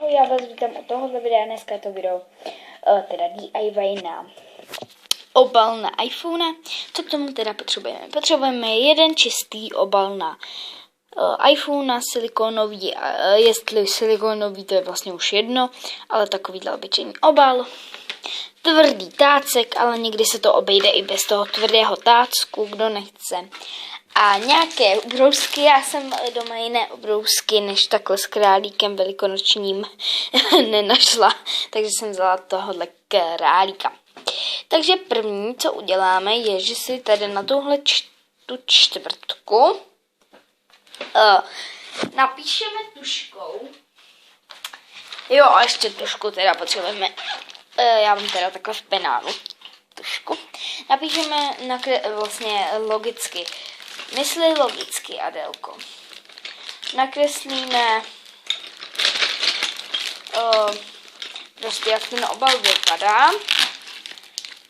Já vás vítám u tohohle videa. Dneska je to video teda DIY na obal na iPhone. Co k tomu teda potřebujeme? Potřebujeme jeden čistý obal na iPhone silikonový, jestli silikonový, to je vlastně už jedno, ale takovýhle obyčejný obal. Tvrdý tácek, ale někdy se to obejde i bez toho tvrdého tácku, kdo nechce. A nějaké ubrousky, já jsem doma jiné ubrousky než takhle s králíkem velikonočním nenašla, takže jsem vzala tohohle králíka. Takže první, co uděláme, je, že si tady na tuhle tu čtvrtku napíšeme tuškou. Jo, a ještě tušku teda potřebujeme, já mám teda takhle v penálu tušku. Napíšeme vlastně logicky. Mysli logicky, Adelko. Nakreslíme prostě jak ten obal vypadá.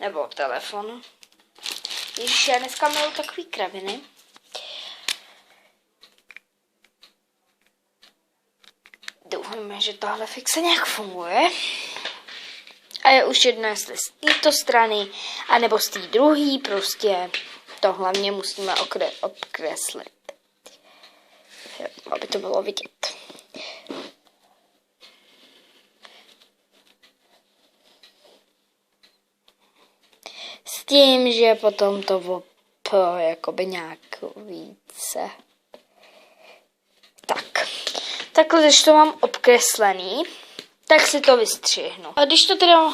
Nebo telefon. Ježiš, já dneska miluji takový kraviny. Doufáme, že tohle fixe nějak funguje. A je už jedno, jestli z této strany, anebo z té druhé, prostě to hlavně musíme obkreslit, aby to bylo vidět. S tím, že potom to jakoby nějak více. Tak. Takhle, když to mám obkreslený, tak si to vystřihnu. A když to teda...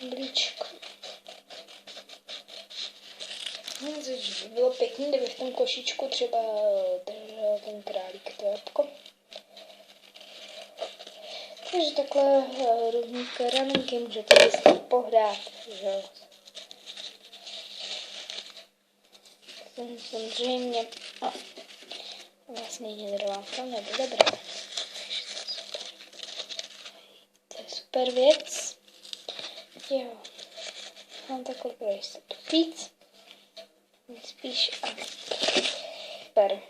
Blíčko. Bylo pěkný, kdyby v tom košíčku třeba držel ten králík to jabko. Takže takhle různý karaminky můžete vždycky pohrát, že? Samozřejmě, vlastně nedrvám to, nebo dobré. To je super věc. Jo, mám takhle pro jistotu víc. Spíš a super.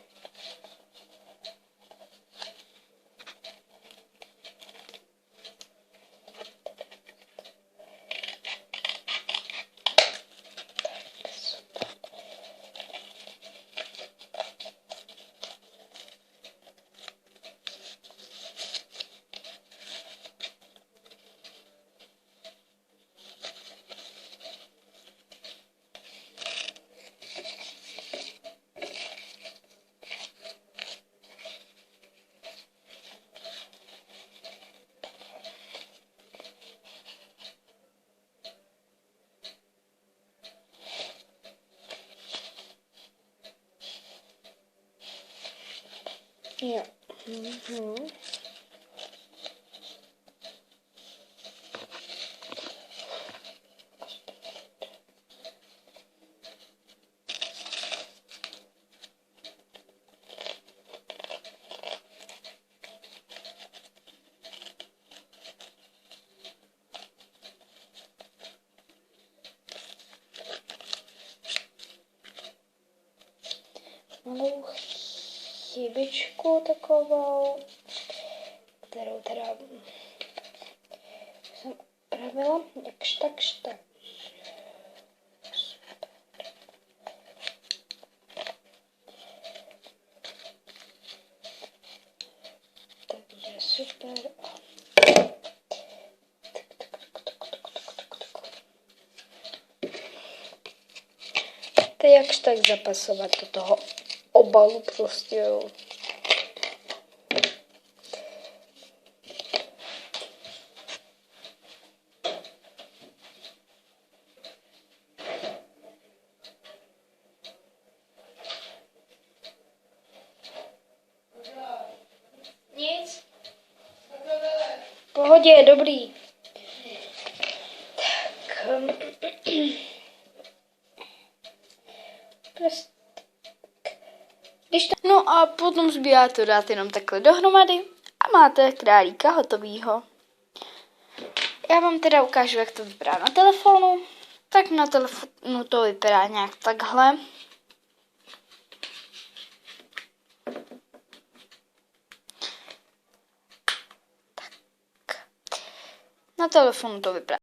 Jo. malou chybičku takovou, kterou teda jsem upravila jakž takž tak. Takže super. To je jakž tak zapasovat do toho obalu prostě, jo. Nic. V pohodě, dobrý. Tak. No a potom zbývá to dát jenom takhle dohromady a máte králíka hotovýho. Já vám teda ukážu, jak to vypadá na telefonu. Tak na telefonu to vypadá nějak takhle. Tak. Na telefonu to vypadá.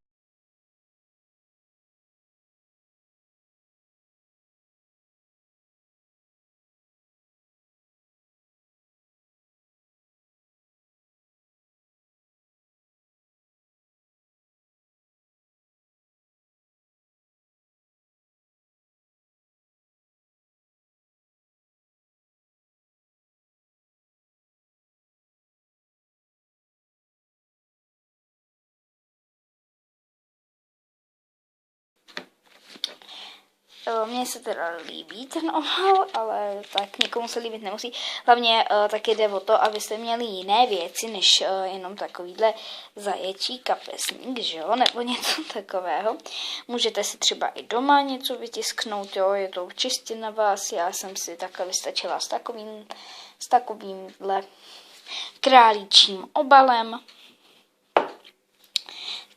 Mně se teda líbí ten obal, ale tak někomu se líbit nemusí. Hlavně taky jde o to, abyste měli jiné věci, než jenom takovýhle zaječí kapesník, že jo, nebo něco takového. Můžete si třeba i doma něco vytisknout, jo, je to čistě na vás. Já jsem si takhle vystačila s takovýmhle králíčím obalem,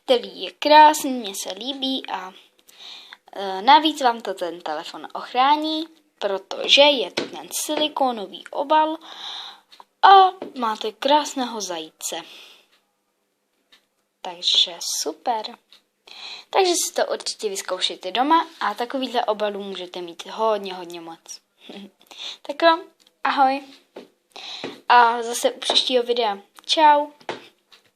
který je krásný, mně se líbí a navíc vám to ten telefon ochrání, protože je to ten silikonový obal a máte krásného zajíce. Takže super. Takže si to určitě vyzkoušejte doma a takovýhle obalů můžete mít hodně moc. Tak jo, ahoj. A zase u příštího videa. Čau.